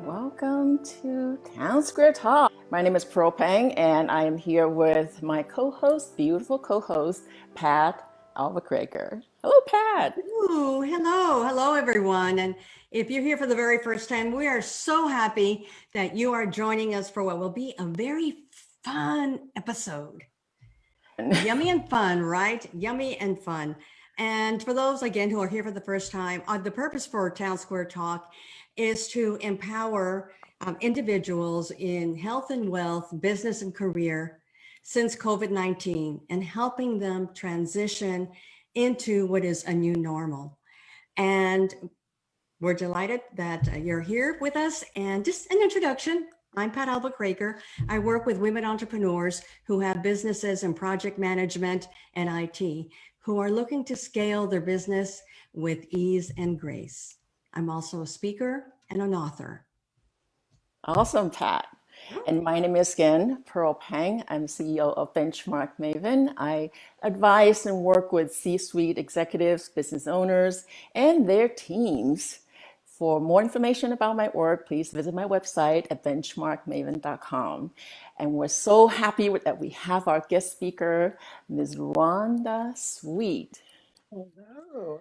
Welcome to Town Square Talk. My name is Pearl Pang, and I am here with my co-host, beautiful co-host, Pat Alva-Kraker. Hello, Pat. Ooh, hello, everyone. And if you're here for the very first time, we are so happy that you are joining us for what will be a very fun episode. Yummy and fun, right? Yummy and fun. And for those, again, who are here for the first time, the purpose for Town Square Talk is to empower individuals in health and wealth, business and career since COVID-19 and helping them transition into what is a new normal. And we're delighted that you're here with us. And just an introduction, I'm Pat Alva-Kraker. I work with women entrepreneurs who have businesses in project management and IT, who are looking to scale their business with ease and grace. I'm also a speaker and an author. Awesome, Pat. And my name is again Pearl Pang. I'm CEO of Benchmark Maven. I advise and work with C-suite executives, business owners, and their teams. For more information about my work, please visit my website at benchmarkmaven.com. And we're so happy that we have our guest speaker, Ms. Rhonda Sweet. Hello.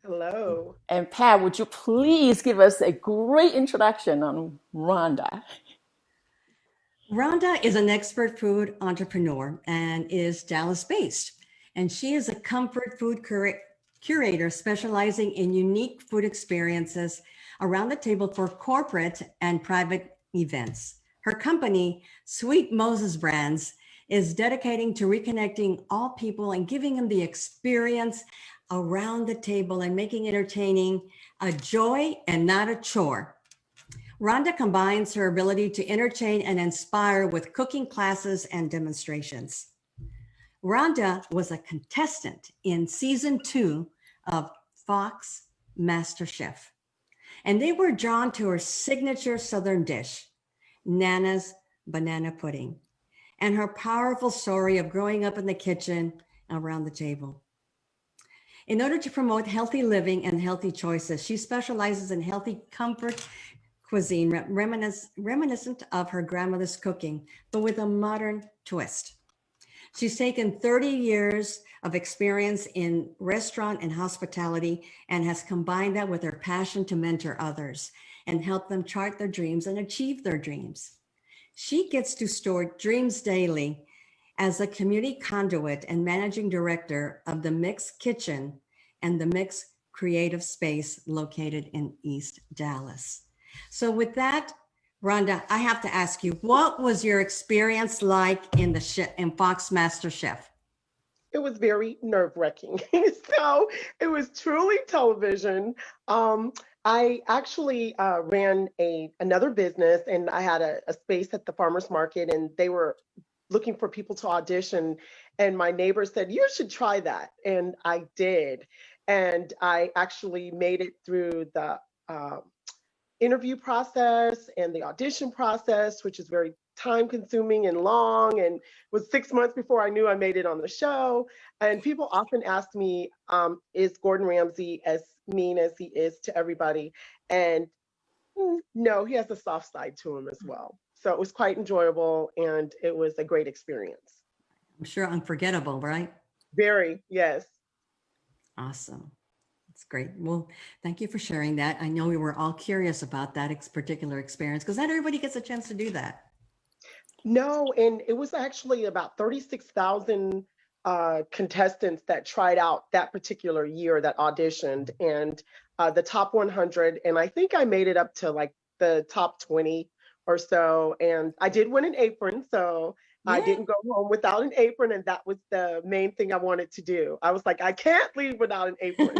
Hello. And Pat, would you please give us a great introduction on Rhonda? Rhonda is an expert food entrepreneur and is Dallas-based. And she is a comfort food curator specializing in unique food experiences around the table for corporate and private events. Her company, Sweet Moses Brands, is dedicating to reconnecting all people and giving them the experience around the table and making entertaining a joy and not a chore. Rhonda combines her ability to entertain and inspire with cooking classes and demonstrations. Rhonda was a contestant in season 2 of Fox MasterChef, and they were drawn to her signature Southern dish, Nana's banana pudding, and her powerful story of growing up in the kitchen around the table. In order to promote healthy living and healthy choices, she specializes in healthy comfort cuisine reminiscent of her grandmother's cooking, but with a modern twist. She's taken 30 years of experience in restaurant and hospitality and has combined that with her passion to mentor others and help them chart their dreams and achieve their dreams. She gets to store dreams daily as a community conduit and managing director of the Mix Kitchen and the Mix Creative Space located in East Dallas. So with that, Rhonda, I have to ask you, what was your experience like in Fox MasterChef? It was very nerve-wracking. So it was truly television. I actually ran another business, and I had a space at the farmer's market, and they were looking for people to audition. And my neighbor said, "You should try that." And I did. And I actually made it through the interview process and the audition process, which is very time consuming and long, and was 6 months before I knew I made it on the show. And people often ask me, is Gordon Ramsay as mean as he is to everybody? And no, he has a soft side to him as well. So it was quite enjoyable, and it was a great experience. I'm sure unforgettable, right? Very, yes. Awesome. That's great. Well, thank you for sharing that. I know we were all curious about that particular experience because not everybody gets a chance to do that. No, and it was actually about 36,000 contestants that tried out that particular year that auditioned, and the top 100. And I think I made it up to like the top 20 or so. And I did win an apron. So I didn't go home without an apron, and that was the main thing I wanted to do. I was like, I can't leave without an apron.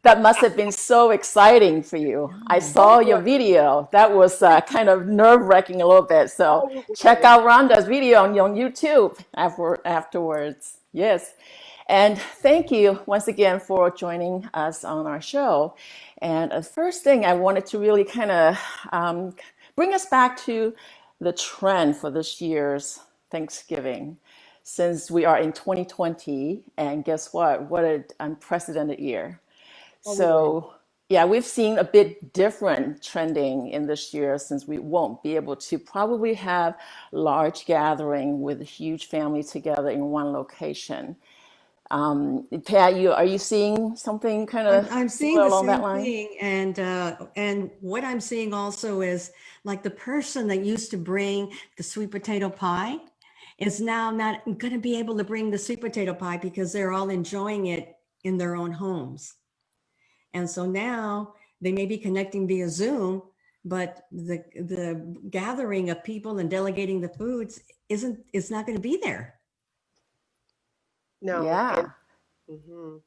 That must have been so exciting for you. I saw Oh your boy. video. That was kind of nerve-wracking a little bit. So Oh, it check was. out Rhonda's video on YouTube afterwards. Yes. And thank you once again for joining us on our show. And the first thing I wanted to really kind of bring us back to the trend for this year's Thanksgiving, since we are in 2020. And guess what? What an unprecedented year. Oh, it is. So, yeah, we've seen a bit different trending in this year since we won't be able to probably have large gathering with a huge family together in one location. Pat, are you seeing something kind of I'm seeing similar the along that same line? thing, and what I'm seeing also is like the person that used to bring the sweet potato pie is now not going to be able to bring the sweet potato pie because they're all enjoying it in their own homes. And so now they may be connecting via Zoom, but the gathering of people and delegating the foods isn't it's not going to be there. No, and Yeah. mhm.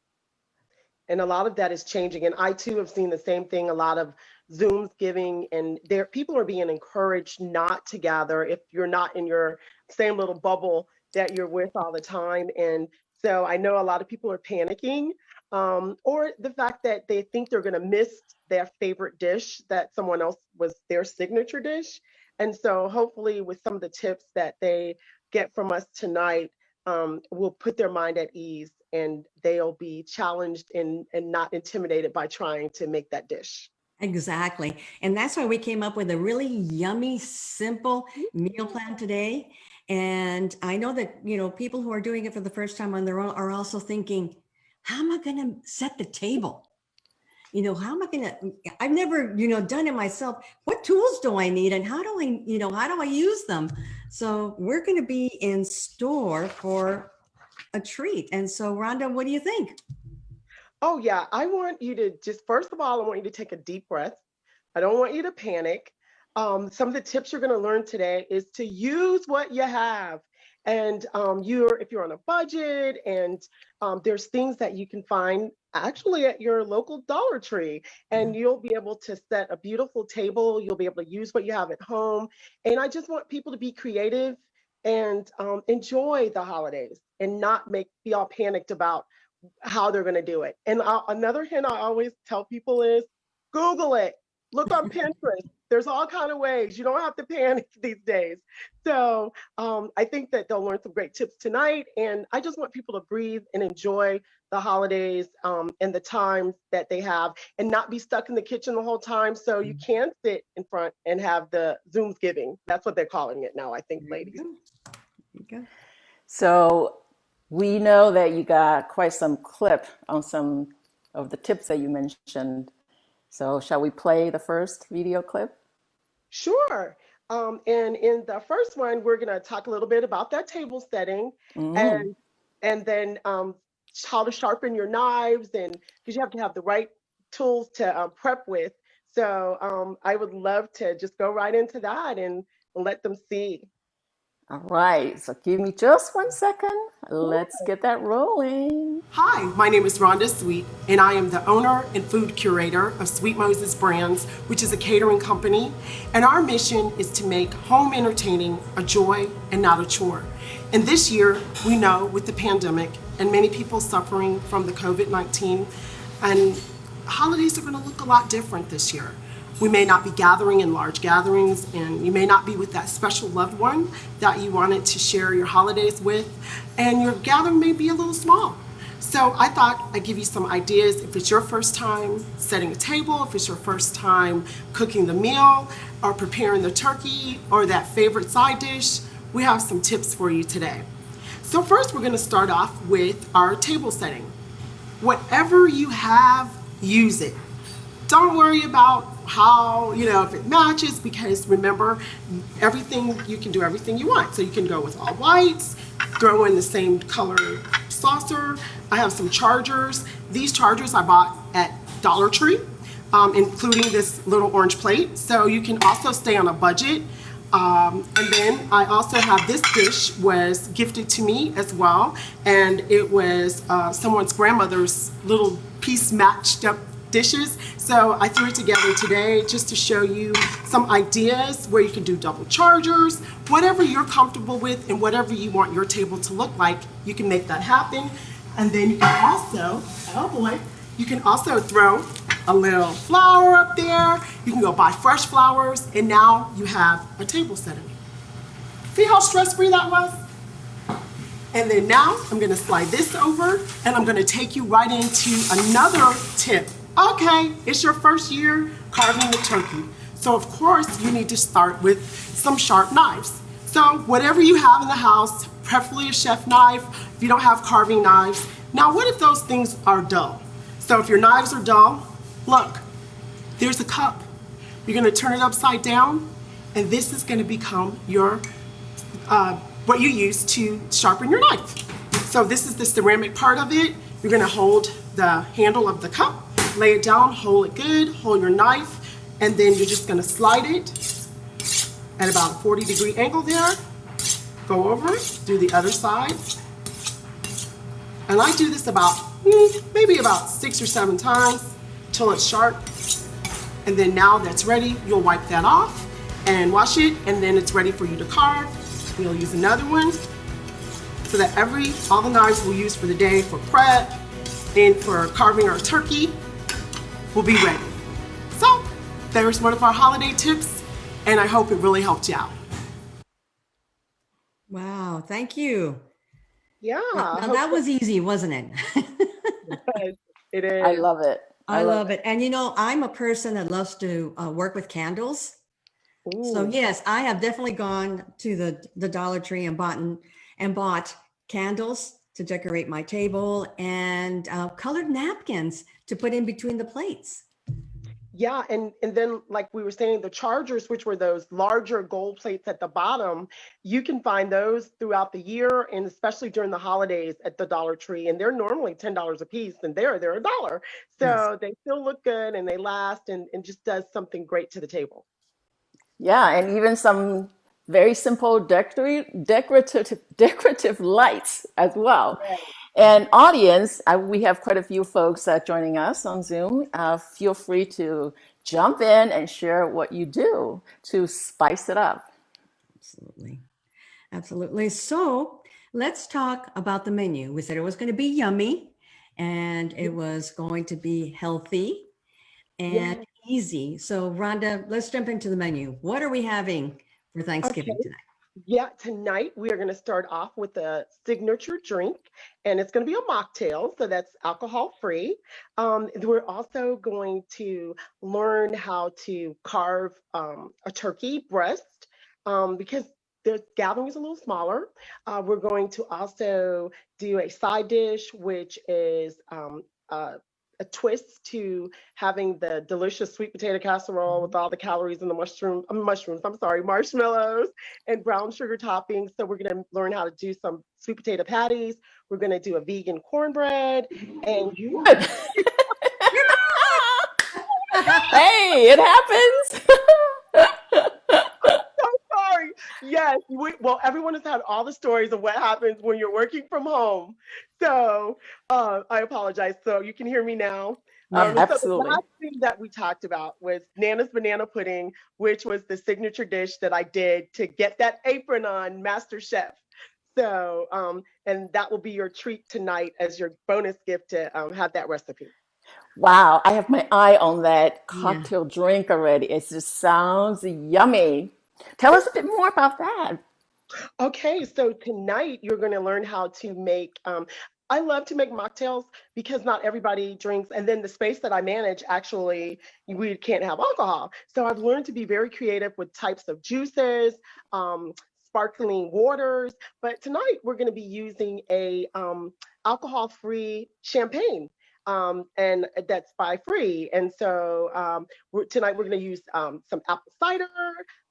And a lot of that is changing. And I too have seen the same thing. A lot of Zooms giving, and there people are being encouraged not to gather if you're not in your same little bubble that you're with all the time. And so I know a lot of people are panicking, or the fact that they think they're going to miss their favorite dish that someone else was their signature dish. And so hopefully, with some of the tips that they get from us tonight, will put their mind at ease and they'll be challenged and not intimidated by trying to make that dish. Exactly. And that's why we came up with a really yummy, simple meal plan today. And I know that, people who are doing it for the first time on their own are also thinking, how am I going to set the table? How am I going to, I've never, done it myself. What tools do I need and how do I use them? So we're going to be in store for a treat. And so Rhonda, what do you think? Oh, yeah. I want you to just, first of all, I want you to take a deep breath. I don't want you to panic. Some of the tips you're going to learn today is to use what you have. And if you're on a budget, and there's things that you can find actually at your local Dollar Tree, and you'll be able to set a beautiful table. You'll be able to use what you have at home. And I just want people to be creative and enjoy the holidays and not be all panicked about how they're going to do it. And another hint I always tell people is Google it. Look on Pinterest. There's all kind of ways. You don't have to panic these days. So I think that they'll learn some great tips tonight. And I just want people to breathe and enjoy the holidays and the times that they have and not be stuck in the kitchen the whole time. So you can sit in front and have the Zooms giving. That's what they're calling it now, I think, There you ladies. go. There you go. So we know that you got quite some clip on some of the tips that you mentioned. So shall we play the first video clip? Sure. And in the first one, we're going to talk a little bit about that table setting Mm. and then how to sharpen your knives, and because you have to have the right tools to prep with. So I would love to just go right into that and let them see. All right, so give me just 1 second. Let's get that rolling. Hi, my name is Rhonda Sweet, and I am the owner and food curator of Sweet Moses Brands, which is a catering company. And our mission is to make home entertaining a joy and not a chore. And this year, we know with the pandemic and many people suffering from the COVID-19, and holidays are going to look a lot different this year. We may not be gathering in large gatherings, and you may not be with that special loved one that you wanted to share your holidays with, and your gathering may be a little small. So I thought I'd give you some ideas if it's your first time setting a table, if it's your first time cooking the meal, or preparing the turkey, or that favorite side dish. We have some tips for you today. So first, we're going to start off with our table setting. Whatever you have, use it. Don't worry about how, if it matches, because remember, you can do everything you want. So you can go with all whites, throw in the same color saucer. I have some chargers. These chargers I bought at Dollar Tree, including this little orange plate. So you can also stay on a budget. And then I also have this dish was gifted to me as well, and it was someone's grandmother's little piece matched up dishes. So I threw it together today just to show you some ideas where you can do double chargers, whatever you're comfortable with and whatever you want your table to look like, you can make that happen. And then you can also, oh boy, you can also throw a little flower up there. You can go buy fresh flowers, and now you have a table setting. See how stress-free that was? And then now I'm gonna slide this over, and I'm gonna take you right into another tip. Okay, it's your first year carving the turkey. So of course you need to start with some sharp knives. So whatever you have in the house, preferably a chef knife, if you don't have carving knives. Now what if those things are dull? So if your knives are dull, look, there's a cup. You're gonna turn it upside down, and this is gonna become your, what you use to sharpen your knife. So this is the ceramic part of it. You're gonna hold the handle of the cup, lay it down, hold it good, hold your knife, and then you're just gonna slide it at about a 40-degree angle there. Go over, do the other side. And I do this about, maybe about 6 or 7 times till it's sharp. And then now that's ready, you'll wipe that off and wash it, and then it's ready for you to carve. You'll use another one so that all the knives we'll use for the day for prep and for carving our turkey will be ready. So there's one of our holiday tips, and I hope it really helped you out. Wow, thank you. Yeah, Now that was easy, wasn't it? it is. I love it. I love it. And I'm a person that loves to work with candles. So Ooh. yes, I have definitely gone to the Dollar Tree and bought candles to decorate my table, and colored napkins to put in between the plates. Yeah, and then like we were saying, the chargers, which were those larger gold plates at the bottom, you can find those throughout the year, and especially during the holidays at the Dollar Tree, and they're normally $10 a piece, and they're $1. Yes. So they still look good and they last, and just does something great to the table. Yeah, and even some very simple decorative lights as well. And audience, we have quite a few folks joining us on Zoom. Feel free to jump in and share what you do to spice it up. Absolutely. Absolutely. So let's talk about the menu. We said it was going to be yummy, and it was going to be healthy and Yeah. easy. So Rhonda, let's jump into the menu. What are we having for Okay. Thanksgiving tonight? Yeah, tonight we are going to start off with a signature drink, and it's going to be a mocktail, so that's alcohol free. We're also going to learn how to carve a turkey breast because the gathering is a little smaller. We're going to also do a side dish, which is a twist to having the delicious sweet potato casserole with all the calories and the marshmallows and brown sugar toppings. So we're going to learn how to do some sweet potato patties. We're going to do a vegan cornbread, and Good. Hey, it happens. so sorry. Yes, well, everyone has had all the stories of what happens when you're working from home. So I apologize. So you can hear me now. Yeah. So the Absolutely. last thing that we talked about was Nana's banana pudding, which was the signature dish that I did to get that apron on Master Chef. So, and that will be your treat tonight as your bonus gift to have that recipe. Wow, I have my eye on that Yeah. cocktail drink already. It just sounds yummy. Tell us a bit more about that. Okay, so tonight you're going to learn how to make. I love to make mocktails because not everybody drinks, and then the space that I manage actually we can't have alcohol. So I've learned to be very creative with types of juices, um, sparkling waters. But tonight we're going to be using a alcohol-free champagne. And that's buy free. And so tonight we're going to use some apple cider.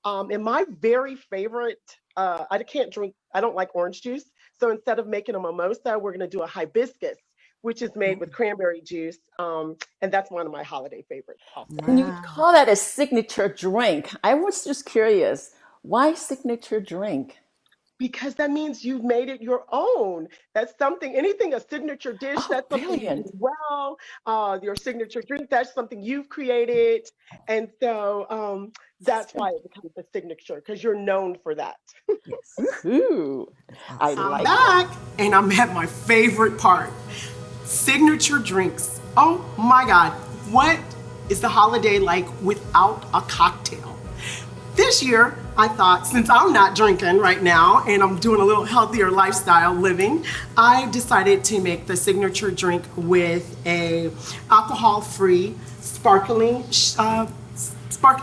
And my very favorite I can't drink, I don't like orange juice. So instead of making a mimosa, we're going to do a hibiscus, which is made with cranberry juice. And that's one of my holiday favorites also. And you Wow. call that a signature drink. I was just curious. Why signature drink? Because that means you've made it your own. That's something, anything, a signature dish, Oh, that's something you do brilliant. well. Your signature drink, that's something you've created. And so that's why it becomes a signature, because you're known for that. Yes. Woohoo. That's I awesome. I'm like it. back and I'm at my favorite part, signature drinks. Oh my God, what is the holiday like without a cocktail? This year, I thought since I'm not drinking right now and I'm doing a little healthier lifestyle living, I decided to make the signature drink with a alcohol-free sparkling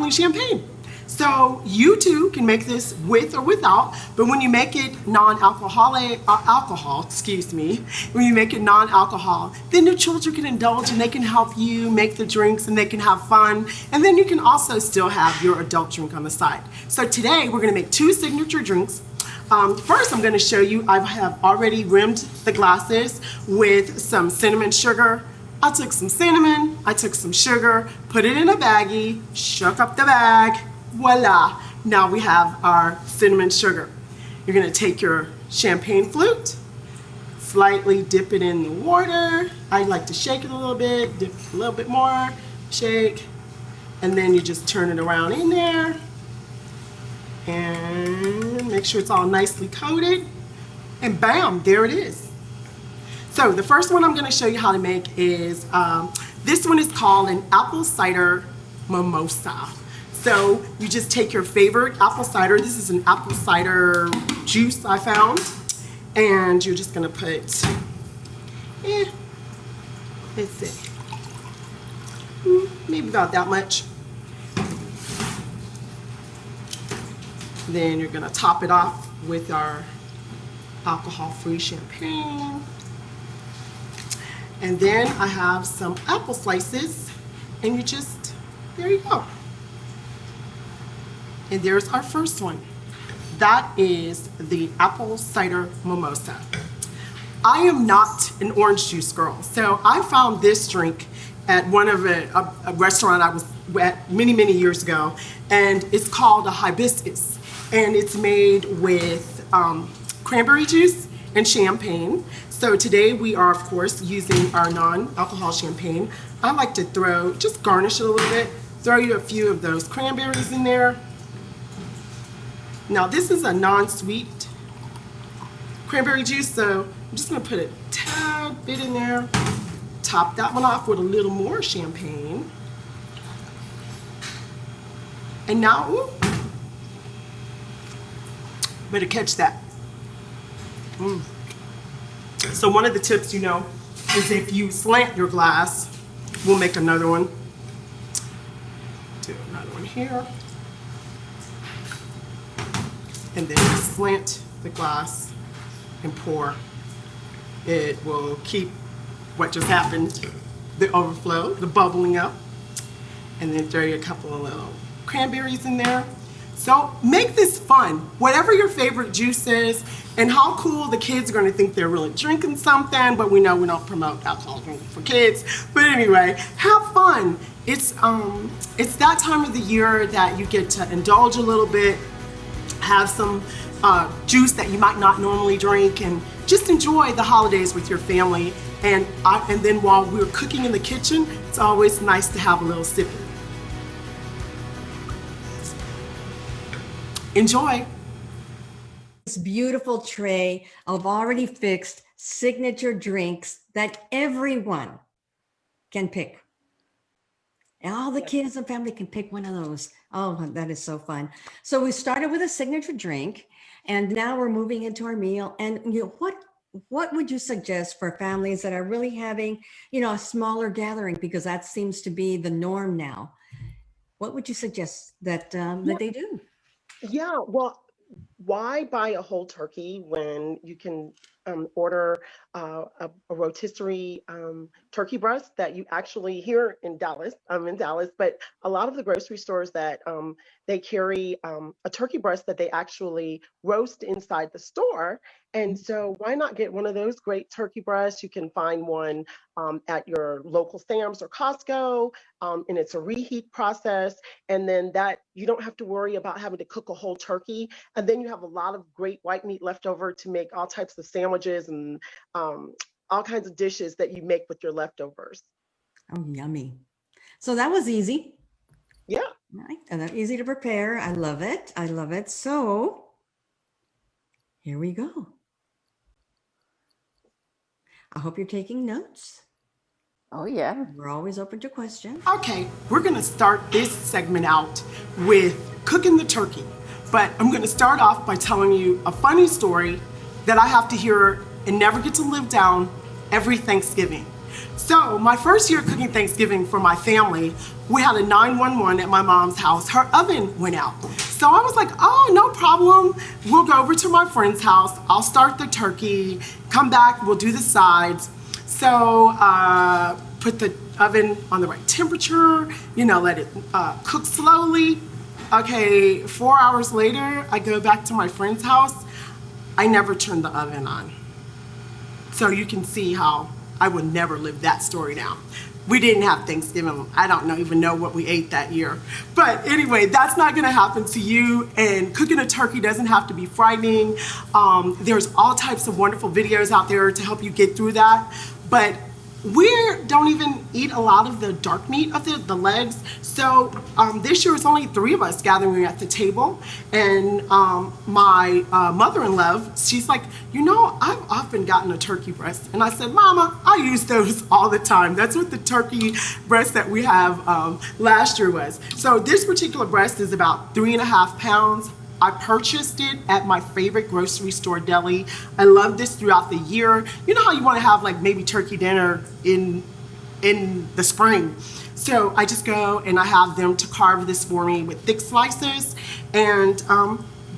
champagne. So you too can make this with or without, but when you make it when you make it non-alcohol, then your children can indulge and they can help you make the drinks and they can have fun. And then you can also still have your adult drink on the side. So today we're gonna make two signature drinks. First, I'm gonna show you, I have already rimmed the glasses with some cinnamon sugar. I took some cinnamon, I took some sugar, put it in a baggie, shook up the bag, voila. Now we have our cinnamon sugar. You're gonna take your champagne flute, slightly dip it in the water. I like to shake it a little bit, dip a little bit more, shake, and then you just turn it around in there and make sure it's all nicely coated, and bam, there it is. So the first one I'm going to show you how to make is, this one is called an apple cider mimosa. So you just take your favorite apple cider. This is an apple cider juice I found. And you're just going to put, let's see, maybe about that much. Then you're going to top it off with our alcohol-free champagne. And then I have some apple slices, and you just, there you go. And there's our first one. That is the apple cider mimosa. I am not an orange juice girl, so I found this drink at one of a restaurant I was at many, many years ago, and it's called a hibiscus, and it's made with cranberry juice and champagne. So today we are, of course, using our non-alcohol champagne. I like to just garnish it a little bit, throw you a few of those cranberries in there. Now this is a non-sweet cranberry juice, so I'm just gonna put a tad bit in there, top that one off with a little more champagne. And now, ooh, better catch that. So one of the tips, you know, is if you slant your glass, we'll make another one. Do another one here. And then slant the glass and pour. It will keep what just happened, the overflow, the bubbling up. And then throw you a couple of little cranberries in there. So make this fun, whatever your favorite juice is, and how cool the kids are gonna think they're really drinking something, but we know we don't promote alcohol drinking for kids. But anyway, have fun. It's that time of the year that you get to indulge a little bit, have some juice that you might not normally drink, and just enjoy the holidays with your family. And then while we're cooking in the kitchen, it's always nice to have a little sip. Enjoy. This beautiful tray of already fixed signature drinks that everyone can pick. And all the kids and family can pick one of those. Oh, that is so fun. So we started with a signature drink, and now we're moving into our meal. And what would you suggest for families that are really having, a smaller gathering, because that seems to be the norm now? What would you suggest that they do? Yeah, well, why buy a whole turkey when you can order a rotisserie turkey breast that you actually here in Dallas. I'm in Dallas, but a lot of the grocery stores that they carry a turkey breast that they actually roast inside the store. And so why not get one of those great turkey breasts? You can find one at your local Sam's or Costco, and it's a reheat process. And then that you don't have to worry about having to cook a whole turkey. And then you have a lot of great white meat left over to make all types of sandwiches and all kinds of dishes that you make with your leftovers. Oh, yummy. So that was easy. Yeah. Right. And they're easy to prepare. I love it. I love it. So here we go. I hope you're taking notes. Oh, yeah. We're always open to questions. Okay, we're gonna start this segment out with cooking the turkey. But I'm gonna start off by telling you a funny story that I have to hear and never get to live down every Thanksgiving. So my first year cooking Thanksgiving for my family, we had a 911 at my mom's house. Her oven went out. So I was like, oh, no problem. We'll go over to my friend's house. I'll start the turkey, come back, we'll do the sides. So put the oven on the right temperature, let it cook slowly. Okay, 4 hours later, I go back to my friend's house. I never turned the oven on. So you can see how I would never live that story down. We didn't have Thanksgiving. I don't even know what we ate that year. But anyway, that's not gonna happen to you. And cooking a turkey doesn't have to be frightening. There's all types of wonderful videos out there to help you get through that. But we don't even eat a lot of the dark meat of the legs. So this year it's only 3 of us gathering at the table. And my mother-in-law, she's like, I've often gotten a turkey breast. And I said, Mama, I use those all the time. That's what the turkey breast that we have last year was. So this particular breast is about 3.5 pounds. I purchased it at my favorite grocery store deli. I love this throughout the year. You know how you want to have like maybe turkey dinner in the spring. So I just go and I have them to carve this for me with thick slices. And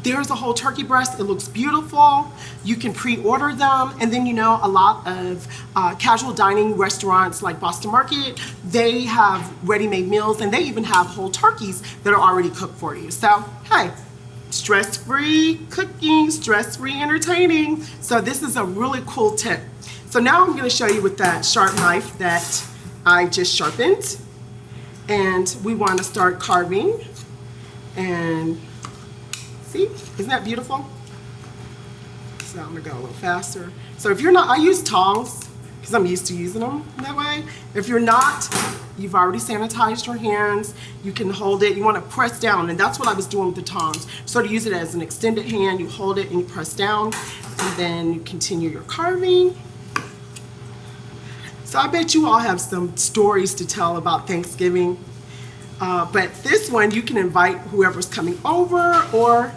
there's a whole turkey breast. It looks beautiful. You can pre-order them. And then, a lot of casual dining restaurants like Boston Market, they have ready-made meals and they even have whole turkeys that are already cooked for you. So, hey, stress-free cooking, stress-free entertaining. So this is a really cool tip. So now I'm going to show you with that sharp knife that I just sharpened. And we want to start carving. And see, isn't that beautiful? So I'm going to go a little faster. So if you're not, I use tongs because I'm used to using them that way. If you're not, you've already sanitized your hands. You can hold it. You want to press down, and that's what I was doing with the tongs. So to use it as an extended hand, you hold it and you press down, and then you continue your carving. So I bet you all have some stories to tell about Thanksgiving. But this one, you can invite whoever's coming over, or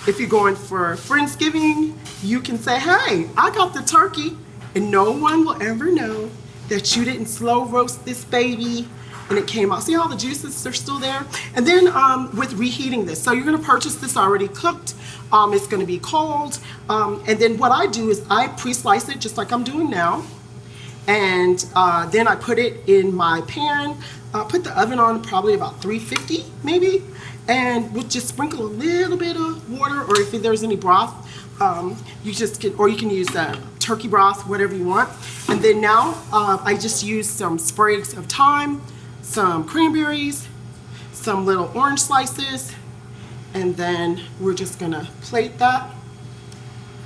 if you're going for Friendsgiving, you can say, hey, I got the turkey, and no one will ever know that you didn't slow roast this baby and it came out. See how the juices are still there? And then with reheating this, so you're gonna purchase this already cooked. It's gonna be cold. And then what I do is I pre-slice it just like I'm doing now. And then I put it in my pan, put the oven on probably about 350 maybe, and we'll just sprinkle a little bit of water, or if there's any broth, you just can, or you can use turkey broth, whatever you want. And then now I just use some sprigs of thyme, some cranberries, some little orange slices, and then we're just gonna plate that.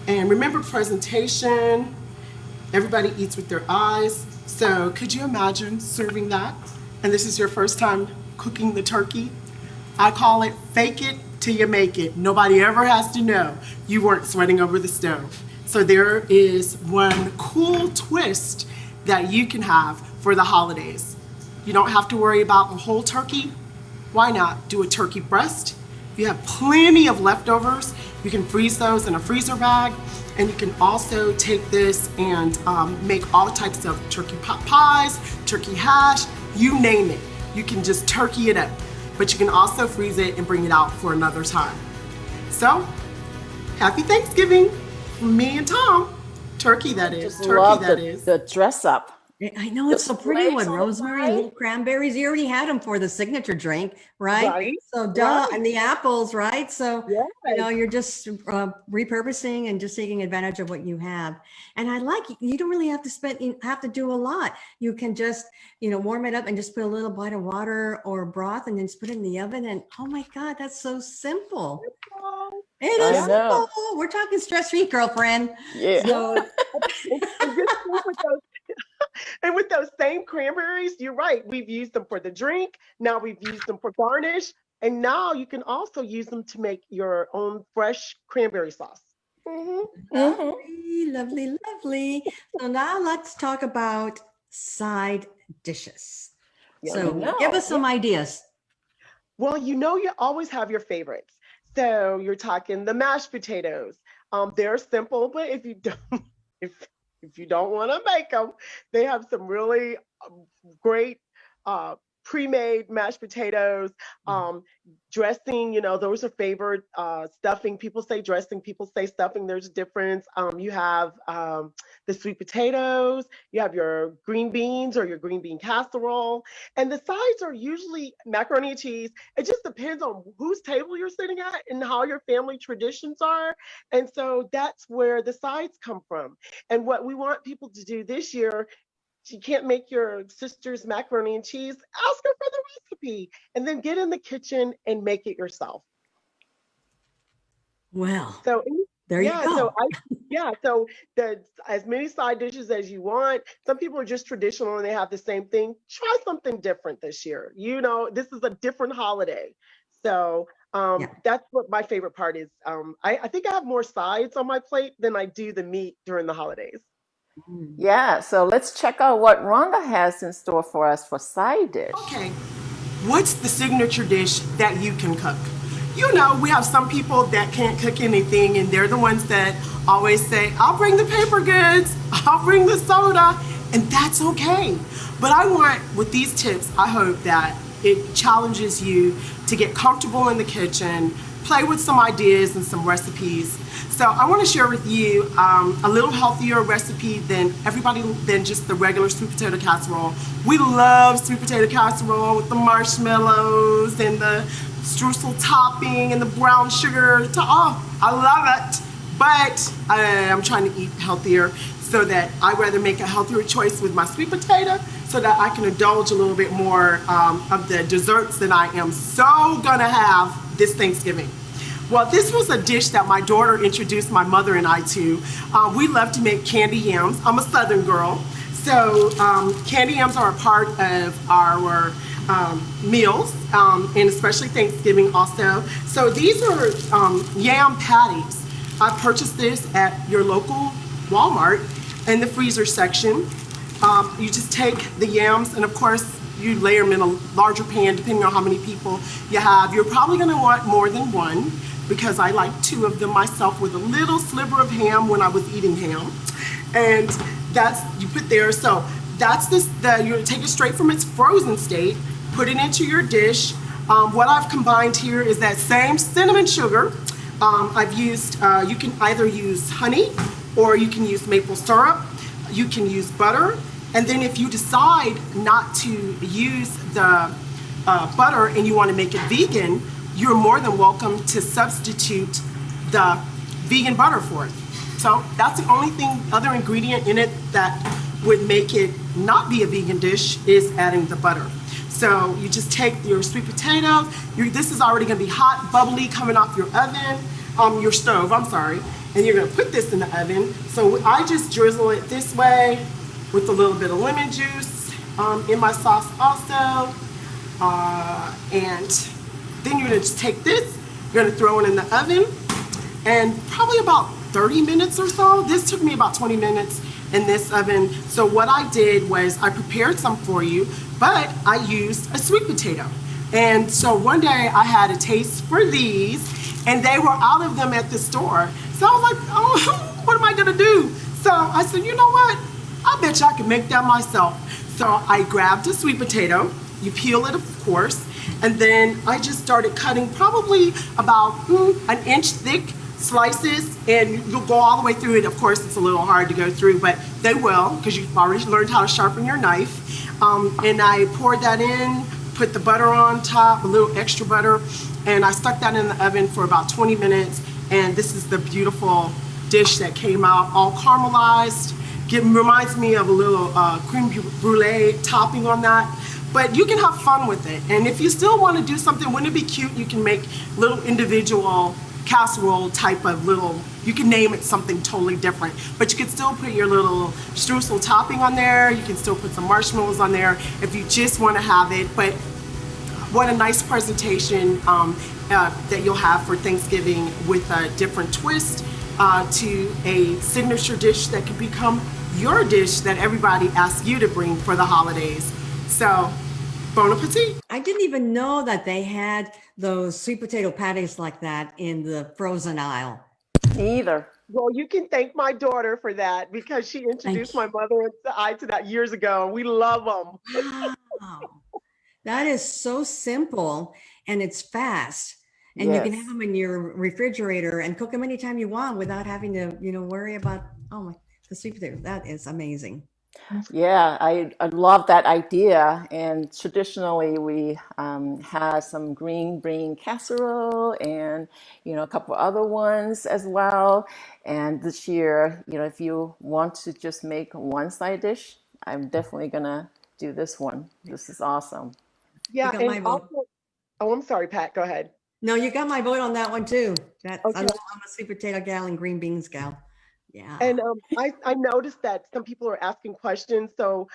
And remember presentation, everybody eats with their eyes. So could you imagine serving that? And this is your first time cooking the turkey? I call it fake it till you make it. Nobody ever has to know you weren't sweating over the stove. So there is one cool twist that you can have for the holidays. You don't have to worry about a whole turkey. Why not do a turkey breast? You have plenty of leftovers. You can freeze those in a freezer bag. And you can also take this and make all types of turkey pot pies, turkey hash, you name it. You can just turkey it up. But you can also freeze it and bring it out for another time. So, happy Thanksgiving from me and Tom. Turkey, that is. Just Turkey, love that is. the dress up. I know The it's so pretty with flakes on the rosemary and side. little cranberries. You already had them for the signature drink, right? Right, So duh, right. and the apples, right? So, Yes. you're just repurposing and just taking advantage of what you have. And I like you don't really you have to do a lot. You can just, warm it up and just put a little bite of water or broth and then just put it in the oven. And oh my God, that's so simple. Oh, It I is yeah. know. simple. We're talking stress-free, girlfriend. Yeah. Yeah. So And just think with those and with those same cranberries, you're right. We've used them for the drink. Now we've used them for garnish. And now you can also use them to make your own fresh cranberry sauce. Hmm. Hmm. lovely, lovely, lovely. So now let's talk about side dishes. Yeah, I yeah, So yeah. give us know. some ideas. Well, you always have your favorites. So you're talking the mashed potatoes. They're simple, but if you don't, if if you don't want to make them, they have some really great uh, pre-made mashed potatoes. Um, Dressing, those are favorite. Stuffing, people say dressing, people say stuffing. There's a difference. You have the sweet potatoes. You have your green beans or your green bean casserole, and the sides are usually macaroni and cheese. It just depends on whose table you're sitting at and how your family traditions are. And so that's where the sides come from. And what we want people to do this year, you can't make your sister's macaroni and cheese, ask her for the recipe and then get in the kitchen and make it yourself. Well, So there you yeah, so go. so the as many side dishes as you want. Some people are just traditional and they have the same thing. Try something different this year. This is a different holiday. So Yeah. that's what my favorite part is. I think I have more sides on my plate than I do the meat during the holidays. Mm. Yeah. So let's check out what Rhonda has in store for us for side dish. Okay, what's the signature dish that you can cook? We have some people that can't cook anything, and they're the ones that always say, I'll bring the paper goods, I'll bring the soda, and that's okay. But I want, with these tips, I hope that it challenges you to get comfortable in the kitchen, play with some ideas and some recipes. So I want to share with you a little healthier recipe than just the regular sweet potato casserole. We love sweet potato casserole with the marshmallows and the streusel topping and the brown sugar. Oh, I love it. But I'm trying to eat healthier, so that I'd rather make a healthier choice with my sweet potato so that I can indulge a little bit more of the desserts that I am so gonna have this Thanksgiving. Well, this was a dish that my daughter introduced my mother and I to. We love to make candy yams. I'm a Southern girl. So candy yams are a part of our meals, and especially Thanksgiving also. So these are yam patties. I purchased this at your local Walmart in the freezer section. You just take the yams, and of course you layer them in a larger pan depending on how many people you have. You're probably going to want more than one, because I like two of them myself with a little sliver of ham when I was eating ham. And that's, you put there. So that's you take it straight from its frozen state, put it into your dish. What I've combined here is that same cinnamon sugar. I've used, you can either use honey or you can use maple syrup. You can use butter. And then if you decide not to use the butter and you want to make it vegan, you're more than welcome to substitute the vegan butter for it. So that's the only other ingredient in it that would make it not be a vegan dish, is adding the butter. So you just take your sweet potatoes. This is already going to be hot, bubbly, coming off your oven, your stove, I'm sorry. And you're going to put this in the oven. So I just drizzle it this way with a little bit of lemon juice in my sauce also. And then you're going to just take this, you're going to throw it in the oven, and probably about 30 minutes or so. This took me about 20 minutes in this oven. So what I did was I prepared some for you, but I used a sweet potato. And so one day I had a taste for these, and they were out of them at the store. So I was like, oh, what am I gonna do? So I said, you know what? I bet you I can make that myself. So I grabbed a sweet potato, you peel it of course, and then I just started cutting probably about an inch thick slices, and you'll go all the way through it. Of course, it's a little hard to go through, but they will, because you've already learned how to sharpen your knife. And I poured that in, put the butter on top, a little extra butter, and I stuck that in the oven for about 20 minutes. And this is the beautiful dish that came out, all caramelized. Reminds me of a little creme brulee topping on that. But you can have fun with it. And if you still want to do something, wouldn't it be cute? You can make little individual casserole type of little, you can name it something totally different. But you can still put your little streusel topping on there. You can still put some marshmallows on there if you just want to have it. But what a nice presentation that you'll have for Thanksgiving, with a different twist to a signature dish that could become your dish that everybody asks you to bring for the holidays. So, bon appetit. I didn't even know that they had those sweet potato patties like that in the frozen aisle. Me either. Well, you can thank my daughter for that, because she introduced my mother and I to that years ago, and we love them. Wow. That is so simple, and it's fast. And you can have them in your refrigerator and cook them anytime you want without having to, worry about, the sweet potato. That is amazing. Yeah, I love that idea. And traditionally, we have some green bean casserole and, a couple other ones as well. And this year, if you want to just make one side dish, I'm definitely going to do this one. This is awesome. Yeah, You got my and vote. also, I'm sorry, Pat, go ahead. No, you got my vote on that one too. Okay. I'm a sweet potato gal and green beans gal. Yeah. And I noticed that some people are asking questions. So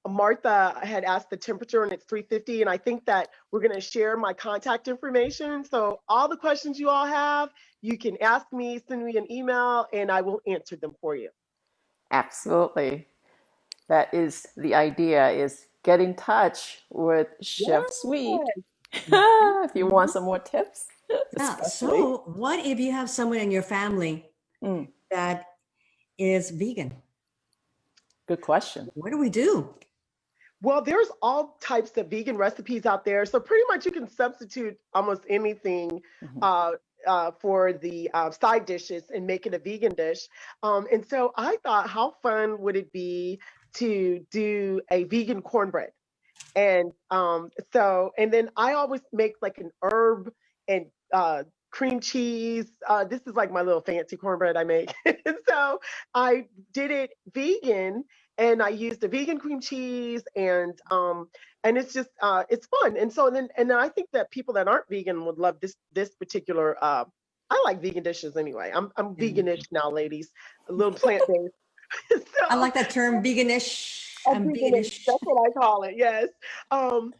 Martha had asked the temperature, and it's 350. And I think that we're going to share my contact information. So all the questions you all have, you can ask me, send me an email, and I will answer them for you. Absolutely. That is the idea, is get in touch with Chef Sweet if you want some more tips. Yeah. Especially. So what if you have someone in your family that is vegan? Good question. What do we do? Well, there's all types of vegan recipes out there. So pretty much you can substitute almost anything for the side dishes and make it a vegan dish. And so I thought, how fun would it be to do a vegan cornbread? And and then I always make like an herb and cream cheese. This is like my little fancy cornbread I make. And so I did it vegan, and I used a vegan cream cheese, and it's just it's fun. And so then I think that people that aren't vegan would love this particular. I like vegan dishes anyway. I'm veganish now, ladies. A little plant-based. So, I like that term, veganish. I'm veganish. That's what I call it. Yes. So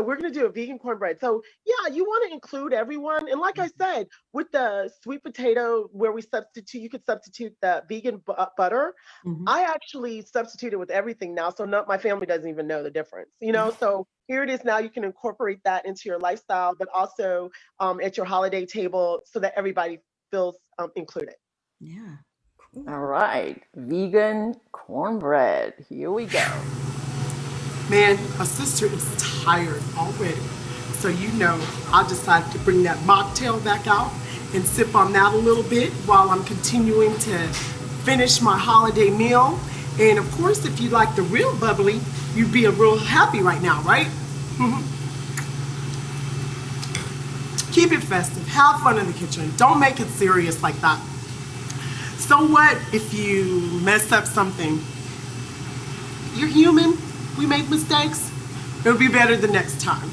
we're going to do a vegan cornbread. So yeah, you want to include everyone. And like I said, with the sweet potato, where you could substitute the vegan butter. I actually substitute it with everything now. So my family doesn't even know the difference, so here it is. Now you can incorporate that into your lifestyle, but also at your holiday table, so that everybody feels included. Yeah. Cool. All right. Vegan cornbread. Here we go. Man, my sister is tired already. So I decided to bring that mocktail back out and sip on that a little bit while I'm continuing to finish my holiday meal. And of course, if you like the real bubbly, you'd be real happy right now, right? Keep it festive. Have fun in the kitchen. Don't make it serious like that. So what if you mess up something? You're human. We make mistakes. It'll be better the next time.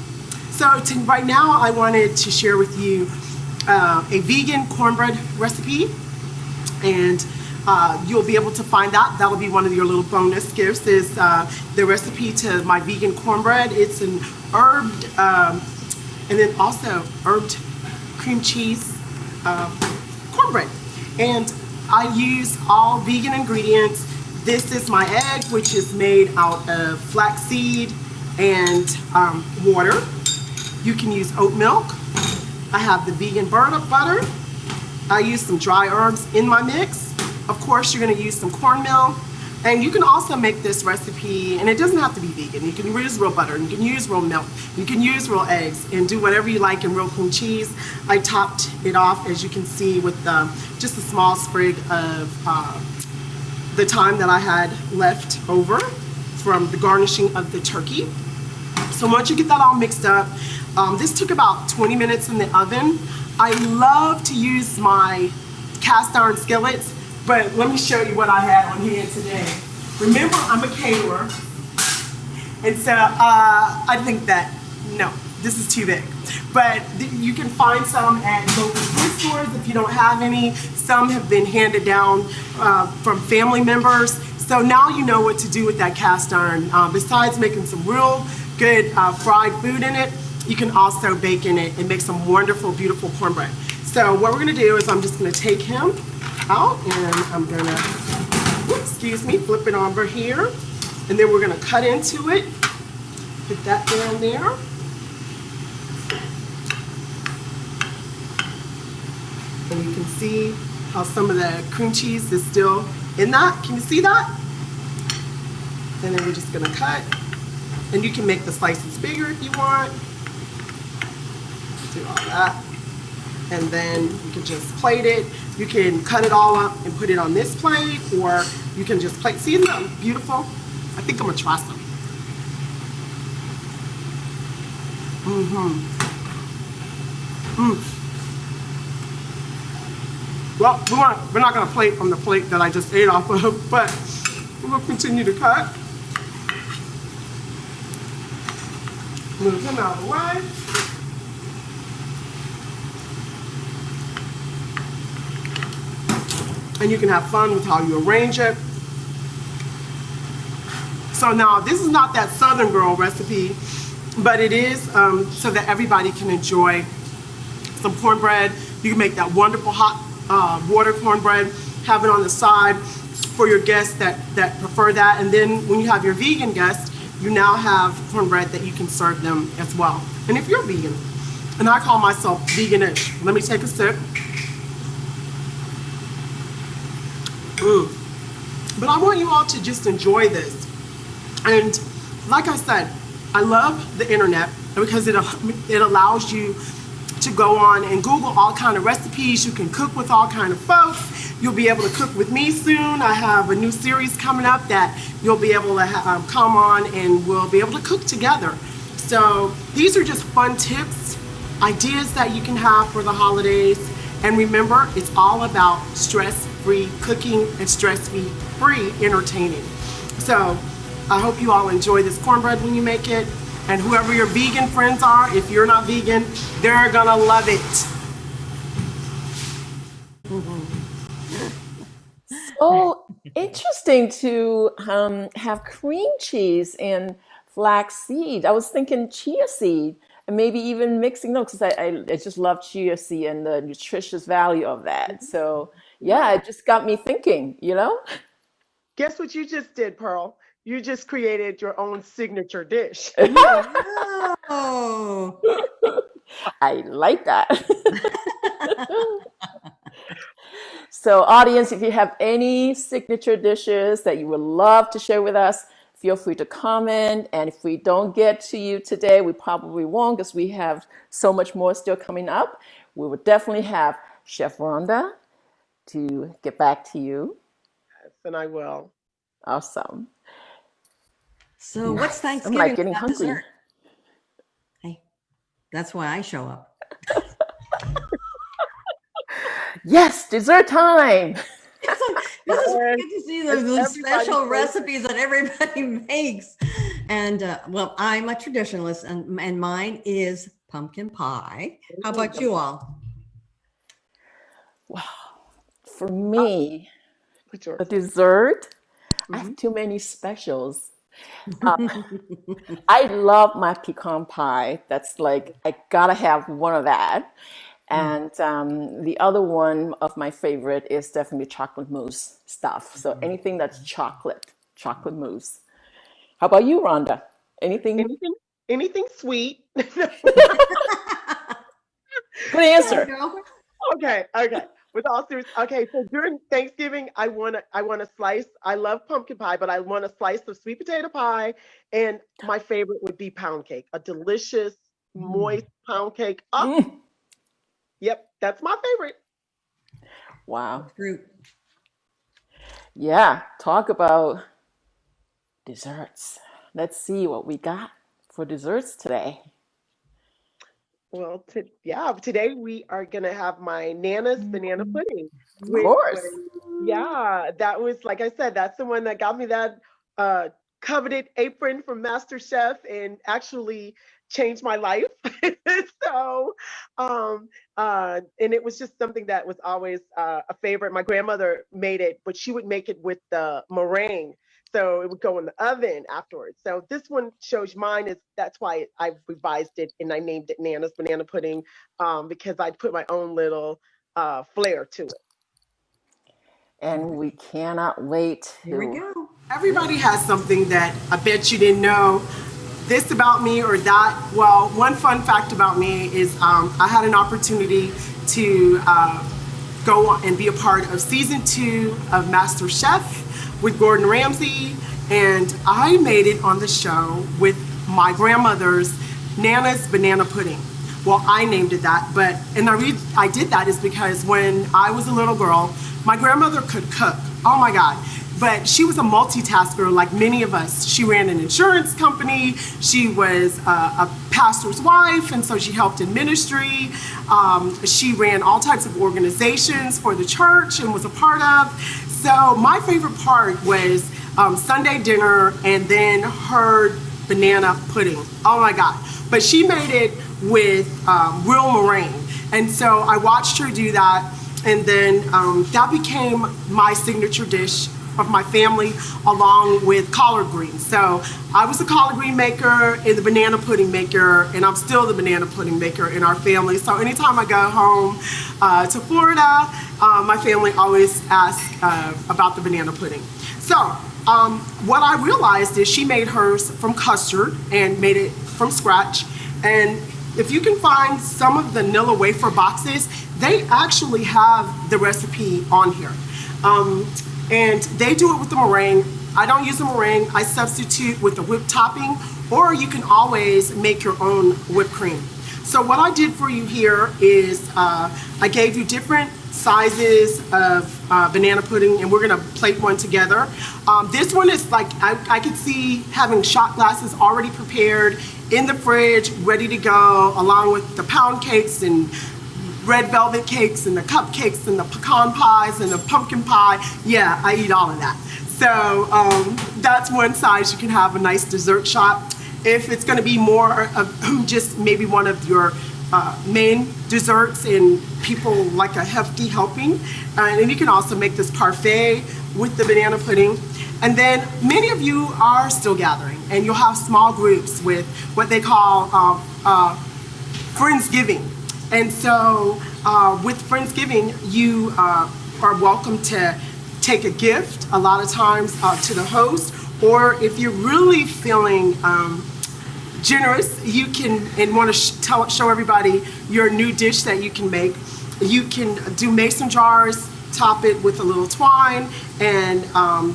So right now, I wanted to share with you a vegan cornbread recipe, and you'll be able to find that. That'll be one of your little bonus gifts, is the recipe to my vegan cornbread. It's an herbed, and then also herbed cream cheese cornbread. And I use all vegan ingredients. This is my egg, which is made out of flaxseed and water. You can use oat milk. I have the vegan butter. I use some dry herbs in my mix. Of course, you're going to use some cornmeal. And you can also make this recipe, and it doesn't have to be vegan. You can use real butter, you can use real milk, you can use real eggs, and do whatever you like in real cream cheese. I topped it off, as you can see, with just a small sprig of the thyme that I had left over from the garnishing of the turkey. So once you get that all mixed up, this took about 20 minutes in the oven. I love to use my cast iron skillets, but let me show you what I had on hand today. Remember, I'm a caterer, and so I think that, no, this is too big. But you can find some at local food stores if you don't have any. Some have been handed down from family members. So now you know what to do with that cast iron. Besides making some real good fried food in it, you can also bake in it and make some wonderful, beautiful cornbread. So what we're gonna do is I'm just gonna take him out, and I'm gonna, flip it over here, and then we're gonna cut into it. Put that down there. And you can see how some of the cream cheese is still in that. Can you see that? And then we're just gonna cut, and you can make the slices bigger if you want. Do all that. And then you can just plate it. You can cut it all up and put it on this plate, or you can just plate. See, isn't that beautiful? I think I'm gonna try some. Well, we're not gonna plate from the plate that I just ate off of, but we'll continue to cut. Move him out of the way. And you can have fun with how you arrange it. So now, this is not that Southern Girl recipe, but it is so that everybody can enjoy some cornbread. You can make that wonderful hot water cornbread, have it on the side for your guests that prefer that. And then when you have your vegan guests, you now have cornbread that you can serve them as well. And if you're vegan, and I call myself veganish, let me take a sip. But I want you all to just enjoy this. And like I said, I love the internet because it allows you to go on and Google all kind of recipes. You can cook with all kind of folks. You'll be able to cook with me soon. I have a new series coming up that you'll be able to come on, and we'll be able to cook together. So these are just fun tips, ideas that you can have for the holidays. And remember, it's all about stress-free cooking and stress-free entertaining. So I hope you all enjoy this cornbread when you make it. And whoever your vegan friends are, if you're not vegan, they're gonna love it. So interesting to have cream cheese and flax seed. I was thinking chia seed, and maybe even mixing those, because I just love chia seed and the nutritious value of that. So yeah, it just got me thinking, you know? Guess what you just did, Pearl? You just created your own signature dish. Oh. I like that. So audience, if you have any signature dishes that you would love to share with us, feel free to comment. And if we don't get to you today, we probably won't, because we have so much more still coming up. We will definitely have Chef Rhonda to get back to you. Yes, and I will. Awesome. So what's I'm Thanksgiving like getting without hungry. dessert? Hey, that's why I show up. Yes, dessert time. This is good to see those Everybody's special favorite. recipes that everybody makes. And well, I'm a traditionalist, and mine is pumpkin pie. How about you all? Wow. For me, What's a yours? dessert, I have too many specials. I love my pecan pie. That's like, I gotta have one of that. And the other one of my favorite is definitely chocolate mousse stuff. So anything that's chocolate mousse. How about you, Rhonda? Anything? Anything sweet? Good answer. Go. Okay. With all seriousness, okay. So during Thanksgiving, I want a slice. I love pumpkin pie, but I want a slice of sweet potato pie, and my favorite would be pound cake. A delicious, Mm. moist pound cake. Oh, yep, that's my favorite. Wow. Fruit. Yeah. Talk about desserts. Let's see what we got for desserts today. Well, yeah, today we are gonna have my Nana's banana pudding, Of which course. was, yeah, that was, like I said, that's the one that got me that uh, coveted apron from Master Chef and actually changed my life. So, um, and it was just something that was always a favorite. My grandmother made it, but she would make it with the meringue. So it would go in the oven afterwards. So this one shows mine is that's why I revised it and I named it Nana's Banana Pudding, because I put my own little flair to it. And we cannot wait Here we to. go. Everybody has something that I bet you didn't know this about me or that. Well, one fun fact about me is I had an opportunity to go and be a part of season 2 of Master Chef with Gordon Ramsay, and I made it on the show with my grandmother's Nana's banana pudding. Well, I named it that, but I did that is because when I was a little girl, my grandmother could cook. Oh my God. But she was a multitasker like many of us. She ran an insurance company. She was a pastor's wife, and so she helped in ministry. She ran all types of organizations for the church and was a part of. So my favorite part was Sunday dinner and then her banana pudding. Oh my God. But she made it with real meringue. And so I watched her do that. And then that became my signature dish of my family, along with collard greens. So I was the collard green maker and the banana pudding maker, and I'm still the banana pudding maker in our family. So anytime I go home to Florida, my family always asks about the banana pudding. So what I realized is she made hers from custard and made it from scratch. And if you can find some of the Nilla wafer boxes, they actually have the recipe on here. And they do it with the meringue. I don't use the meringue. I substitute with the whipped topping, or you can always make your own whipped cream. So what I did for you here is I gave you different sizes of banana pudding, and we're gonna plate one together. This one is like, I could see having shot glasses already prepared in the fridge, ready to go, along with the pound cakes and red velvet cakes and the cupcakes and the pecan pies and the pumpkin pie. Yeah, I eat all of that. So that's one size. You can have a nice dessert shot. If it's gonna be more of just maybe one of your main desserts and people like a hefty helping, and you can also make this parfait with the banana pudding. And then many of you are still gathering, and you'll have small groups with what they call Friendsgiving. And so with Friendsgiving, you are welcome to take a gift a lot of times to the host, or if you're really feeling generous, you can, and want to show everybody your new dish that you can make. You can do mason jars, top it with a little twine, and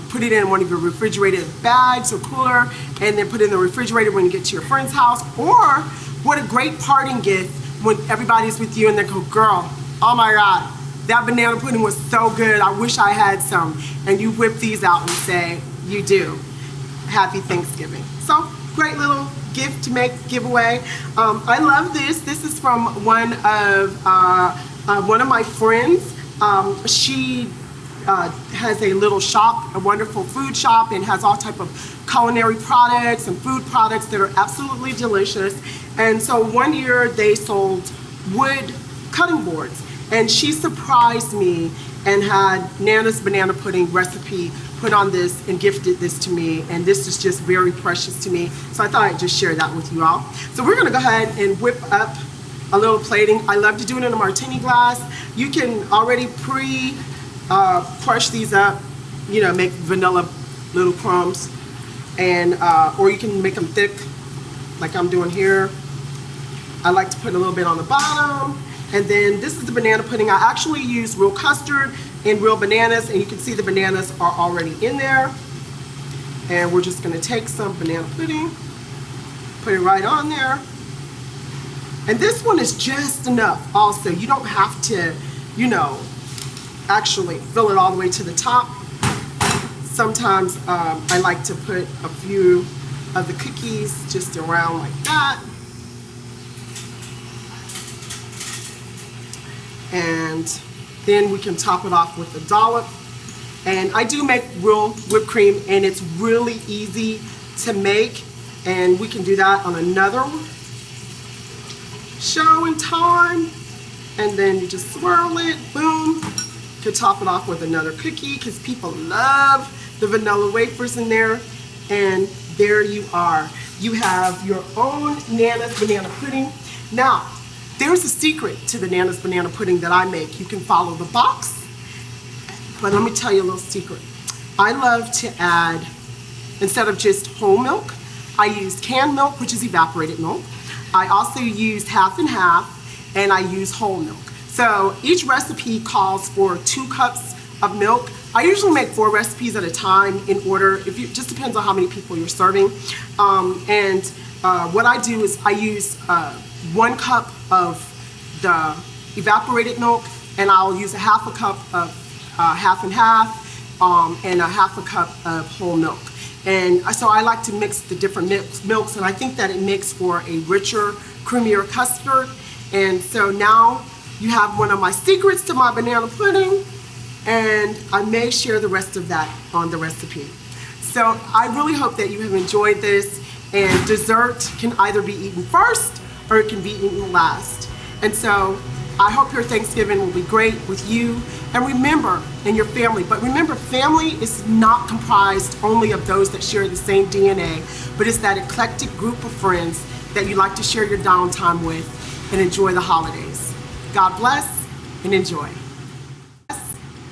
put it in one of your refrigerated bags or cooler, and then put it in the refrigerator when you get to your friend's house. Or what a great parting gift when everybody's with you and they go, girl, oh my God, that banana pudding was so good, I wish I had some. And you whip these out and say, you do. Happy Thanksgiving. So great little gift to make, giveaway. I love this. This is from one of my friends. She has a little shop, a wonderful food shop, and has all type of culinary products and food products that are absolutely delicious. And so one year they sold wood cutting boards, and she surprised me and had Nana's banana pudding recipe put on this and gifted this to me, and this is just very precious to me. So I thought I'd just share that with you all. So we're gonna go ahead and whip up a little plating. I love to do it in a martini glass. You can already crush these up, you know, make vanilla little crumbs, and or you can make them thick like I'm doing here. I like to put a little bit on the bottom And then this is the banana pudding. I actually use real custard and real bananas, and you can see the bananas are already in there. And we're just gonna take some banana pudding, put it right on there. And this one is just enough also. You don't have to, you know, actually fill it all the way to the top. Sometimes I like to put a few of the cookies just around like that. And then we can top it off with a dollop. And I do make real whipped cream, and it's really easy to make. And we can do that on another show and time. And then you just swirl it, boom. You can top it off with another cookie because people love the vanilla wafers in there. And there you are. You have your own Nana's banana pudding. Now, there's a secret to the Nana's banana pudding that I make. You can follow the box. But let me tell you a little secret. I love to add, instead of just whole milk, I use canned milk, which is evaporated milk. I also use half and half, and I use whole milk. So each recipe calls for 2 cups of milk. I usually make 4 recipes at a time in order. It just depends on how many people you're serving. What I do is I use 1 cup of the evaporated milk, and I'll use a half a cup of half and half, and a half a cup of whole milk. And so I like to mix the different milks, and I think that it makes for a richer, creamier custard. And so now you have one of my secrets to my banana pudding, and I may share the rest of that on the recipe. So I really hope that you have enjoyed this, and dessert can either be eaten first or it can be eaten last. And so I hope your Thanksgiving will be great with you. And remember, and your family, but remember, family is not comprised only of those that share the same DNA, but it's that eclectic group of friends that you like to share your downtime with and enjoy the holidays. God bless and enjoy.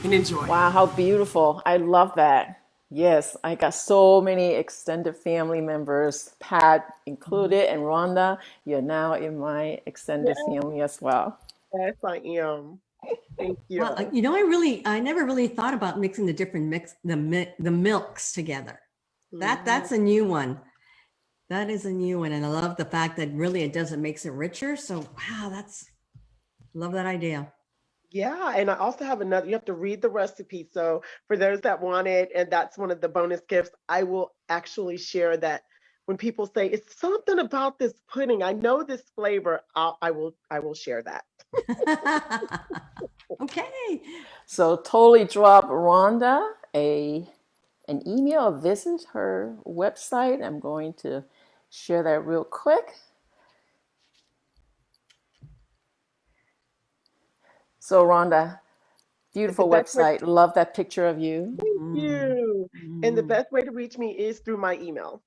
And enjoy. Wow, how beautiful. I love that. Yes, I got so many extended family members, Pat included, and Rhonda, you're now in my extended family as well. Yes, I am. Thank you. Well, I never really thought about mixing the different the milks together. That's a new one. That is a new one. And I love the fact that really it makes it richer. So, wow, love that idea. Yeah, and I also have another, you have to read the recipe. So for those that want it, and that's one of the bonus gifts, I will actually share that when people say, it's something about this pudding, I know this flavor, I will share that. Okay. So totally drop Rhonda an email or visit her website. I'm going to share that real quick. So Rhonda, beautiful website. Love that picture of you. Thank you. And the best way to reach me is through my email.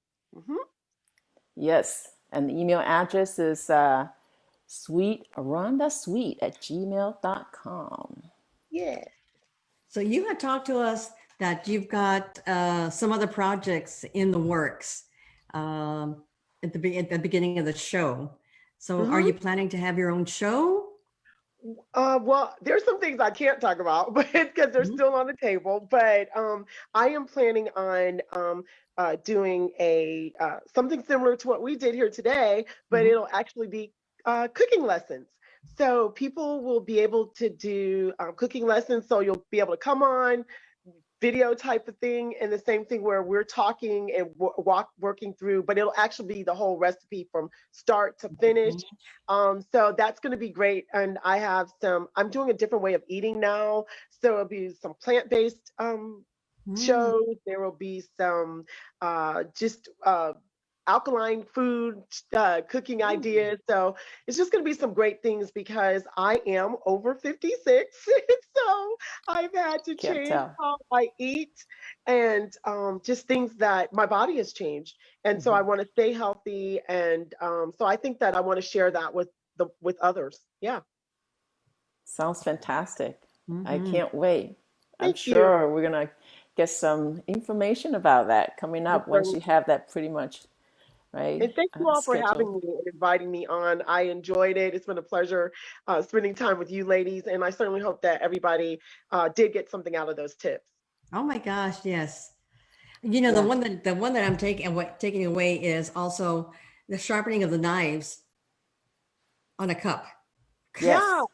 Yes. And the email address is rhondasweet@gmail.com. Yeah. So you had talked to us that you've got some other projects in the works at the beginning of the show. So are you planning to have your own show? Well, there's some things I can't talk about, but because they're still on the table. But I am planning on doing something similar to what we did here today, but it'll actually be cooking lessons. So people will be able to do cooking lessons. So you'll be able to come on, video type of thing, and the same thing where we're talking and working through, but it'll actually be the whole recipe from start to finish. So that's going to be great. And I'm doing a different way of eating now. So it'll be some plant-based shows. There will be some just alkaline food cooking ideas. So it's just going to be some great things because I am over 56. So I've had to change how I eat and just things that my body has changed. And so I want to stay healthy. And so I think that I want to share that with others. Yeah. Sounds fantastic. I can't wait. I'm Thank sure we're going to get some information about that coming up once you have that pretty much right? And thank you all for having Scheduled. me and inviting me on. I enjoyed it. It's been a pleasure spending time with you ladies, and I certainly hope that everybody did get something out of those tips. Oh my gosh, yes. You know, Yeah. the one that I'm taking and what taking away is also the sharpening of the knives on a cup. Yeah, Yes.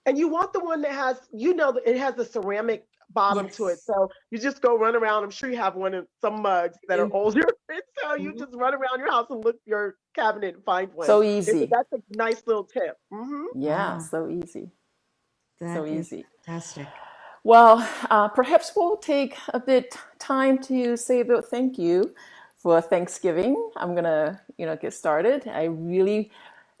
and you want the one that has, it has a ceramic bottom to it. Yes. So you just go run around. I'm sure you have one in some mugs that are You older. And so you do. just run around your house and look your cabinet and find one. So easy. That's a nice little tip. Hmm. Yeah, Wow, so easy. So that is easy. fantastic. Well, perhaps we'll take a bit time to say a bit thank you for Thanksgiving. I'm gonna, get started. I really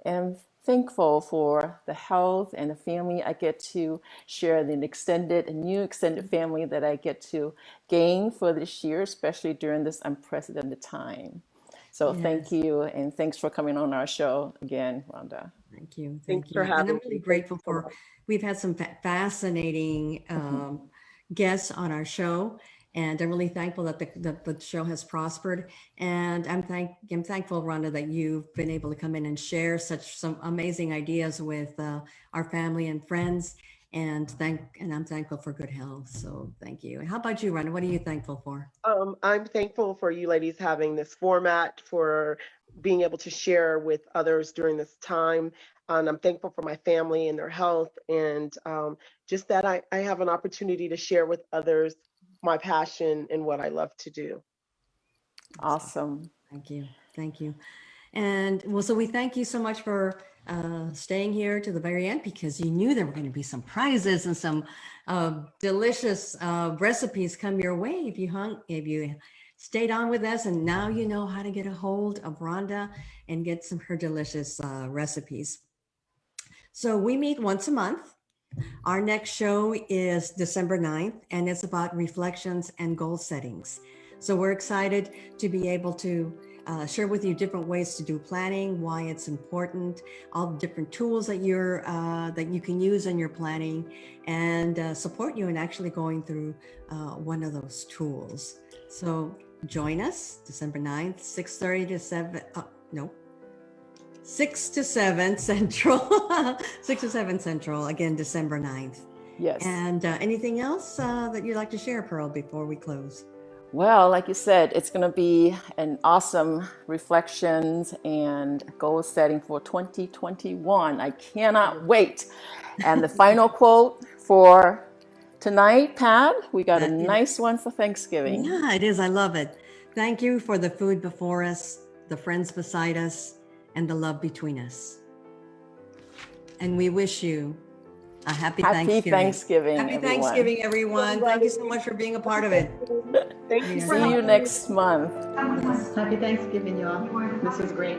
am thankful for the health and the family I get to share, the extended and new extended family that I get to gain for this year, especially during this unprecedented time. So thank Yes. you, and thanks for coming on our show again, Rhonda. Thank you. Thanks Thank for you. And I'm having really me. Thank you grateful so for, much. we've had some fascinating guests on our show. And I'm really thankful that the show has prospered. And I'm thankful, Rhonda, that you've been able to come in and share some amazing ideas with our family and friends. And I'm thankful for good health. So thank you. And how about you, Rhonda? What are you thankful for? I'm thankful for you ladies having this format, for being able to share with others during this time. And I'm thankful for my family and their health, and just that I have an opportunity to share with others my passion and what I love to do. Awesome. Awesome. Thank you. Thank you. And well, so we thank you so much for staying here to the very end because you knew there were going to be some prizes and some delicious recipes come your way if you stayed on with us. And now you know how to get a hold of Rhonda and get her delicious recipes. So we meet once a month. Our next show is December 9th, and it's about reflections and goal settings. So we're excited to be able to share with you different ways to do planning, why it's important, all the different tools that that you can use in your planning, and support you in actually going through one of those tools. So join us December 9th, 6:30 to 7. No, 6 to 7 Central, 6 to 7 Central, again, December 9th. Yes. And anything else that you'd like to share, Pearl, before we close? Well, like you said, it's going to be an awesome reflections and goal setting for 2021. I cannot wait. And the final quote for tonight, Pat, we got a That is, nice one for Thanksgiving. yeah, it is. I love it. Thank you for the food before us, the friends beside us, and the love between us. And we wish you a happy Happy Thanksgiving. Thanksgiving, Happy everyone. Thanksgiving, everyone. Thank you so much for being a part of it. Thank you for See you having me. next month. Yes. Happy Thanksgiving, y'all. This was great.